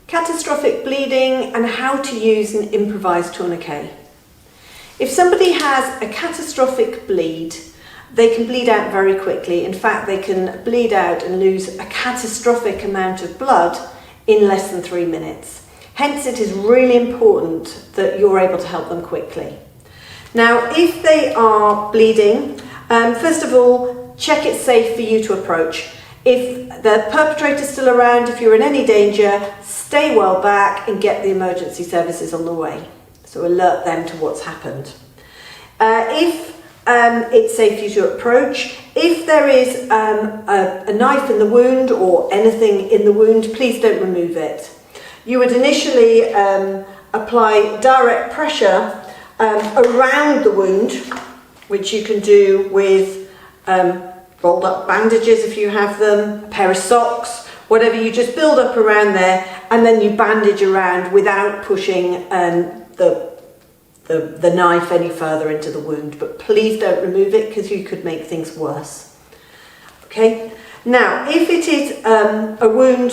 Catastrophic bleeding and how to use an improvised tourniquet. If somebody has a catastrophic bleed, they can bleed out very quickly. In fact, they can bleed out and lose a catastrophic amount of blood in less than 3 minutes. Hence, it is really important that you're able to help them quickly. Now, if they are bleeding, first of all, check it's safe for you to approach. If the perpetrator's still around, if you're in any danger, stay well back and get the emergency services on the way. So alert them to what's happened. If it's safe for you to approach, if there is a knife in the wound or anything in the wound, please don't remove it. You would initially apply direct pressure around the wound, which you can do with rolled up bandages if you have them, a pair of socks, whatever. You just build up around there and then you bandage around without pushing the knife any further into the wound. But please don't remove it because you could make things worse. Okay, now if it is a wound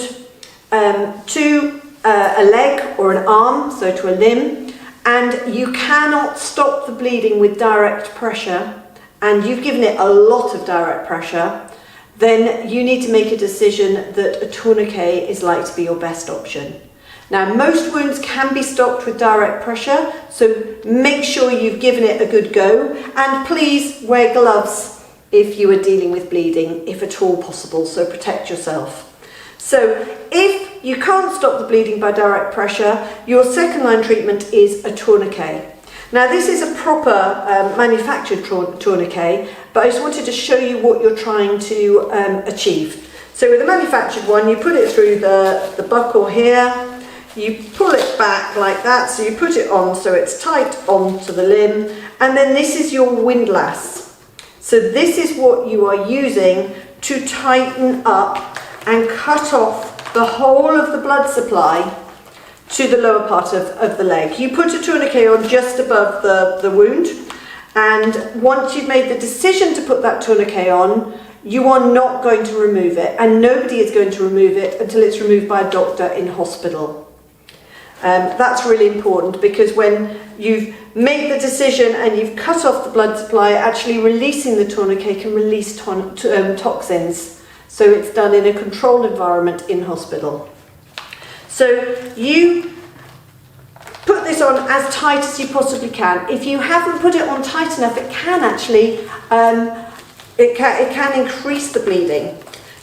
to a leg or an arm, so to a limb, and you cannot stop the bleeding with direct pressure, and you've given it a lot of direct pressure, then you need to make a decision that a tourniquet is like to be your best option. Now, most wounds can be stopped with direct pressure, so make sure you've given it a good go, and please wear gloves if you are dealing with bleeding, if at all possible, so protect yourself. So if you can't stop the bleeding by direct pressure, your second line treatment is a tourniquet. Now, this is a proper manufactured tourniquet, but I just wanted to show you what you're trying to achieve. So with a manufactured one, you put it through the buckle here, you pull it back like that, so you put it on so it's tight onto the limb, and then this is your windlass. So this is what you are using to tighten up and cut off the whole of the blood supply to the lower part of the leg. You put a tourniquet on just above the wound, and once you've made the decision to put that tourniquet on, you are not going to remove it, and nobody is going to remove it until it's removed by a doctor in hospital. That's really important, because when you've made the decision and you've cut off the blood supply, actually releasing the tourniquet can release toxins. So it's done in a controlled environment in hospital. So you put this on as tight as you possibly can. If you haven't put it on tight enough, it can actually, it can increase the bleeding.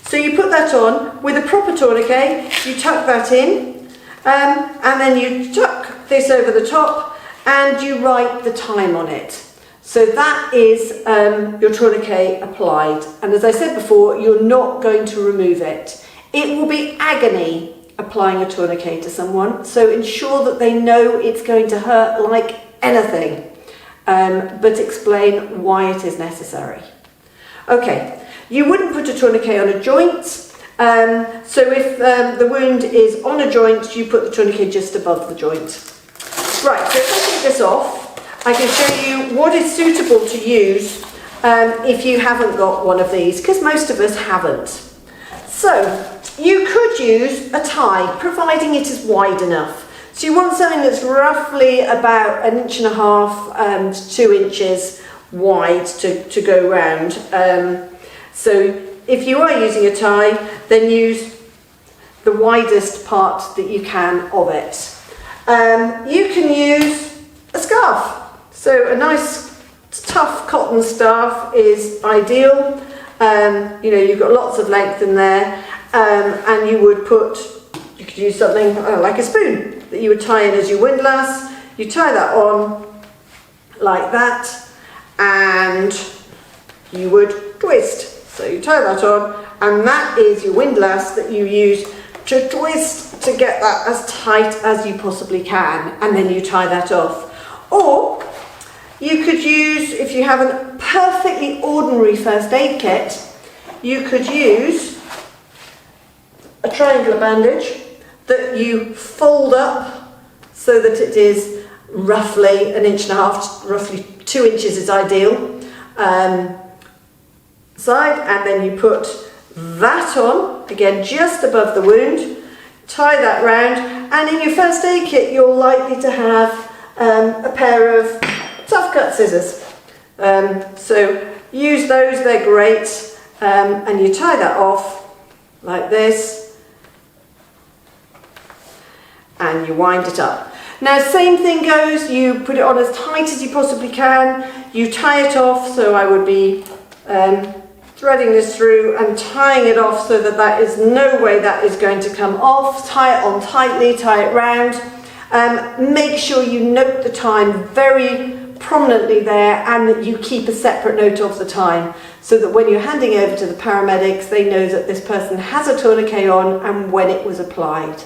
So you put that on with a proper tourniquet, you tuck that in, and then you tuck this over the top and you write the time on it. So that is your tourniquet applied. And as I said before, you're not going to remove it. It will be agony applying a tourniquet to someone, so ensure that they know it's going to hurt like anything, but explain why it is necessary. Okay, you wouldn't put a tourniquet on a joint, so if the wound is on a joint, you put the tourniquet just above the joint. Right, so if I take this off, I can show you what is suitable to use if you haven't got one of these, because most of us haven't. So you could use a tie, providing it is wide enough. So you want something that's roughly about 1.5 to 2 inches wide to go round. So if you are using a tie, then use the widest part that you can of it. You can use a scarf. So a nice tough cotton scarf is ideal. You know, you've got lots of length in there. And you could use something like a spoon that you would tie in as your windlass. You tie that on like that, and you would twist. So you tie that on, and that is your windlass that you use to twist to get that as tight as you possibly can, and then you tie that off. Or you could use, if you have a perfectly ordinary first aid kit, you could use a triangular bandage that you fold up so that it is roughly 1.5 inches, roughly 2 inches is ideal, side, and then you put that on, again just above the wound, tie that round, and in your first aid kit you're likely to have a pair of tough cut scissors. So use those, they're great, and you tie that off like this and you wind it up. Now same thing goes, you put it on as tight as you possibly can, you tie it off, so I would be threading this through and tying it off so that that is no way that is going to come off. Tie it on tightly, tie it round. Make sure you note the time very prominently there, and that you keep a separate note of the time so that when you're handing over to the paramedics, they know that this person has a tourniquet on and when it was applied.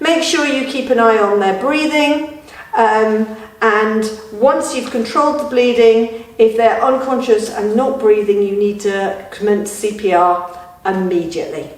Make sure you keep an eye on their breathing, and once you've controlled the bleeding, if they're unconscious and not breathing, you need to commence CPR immediately.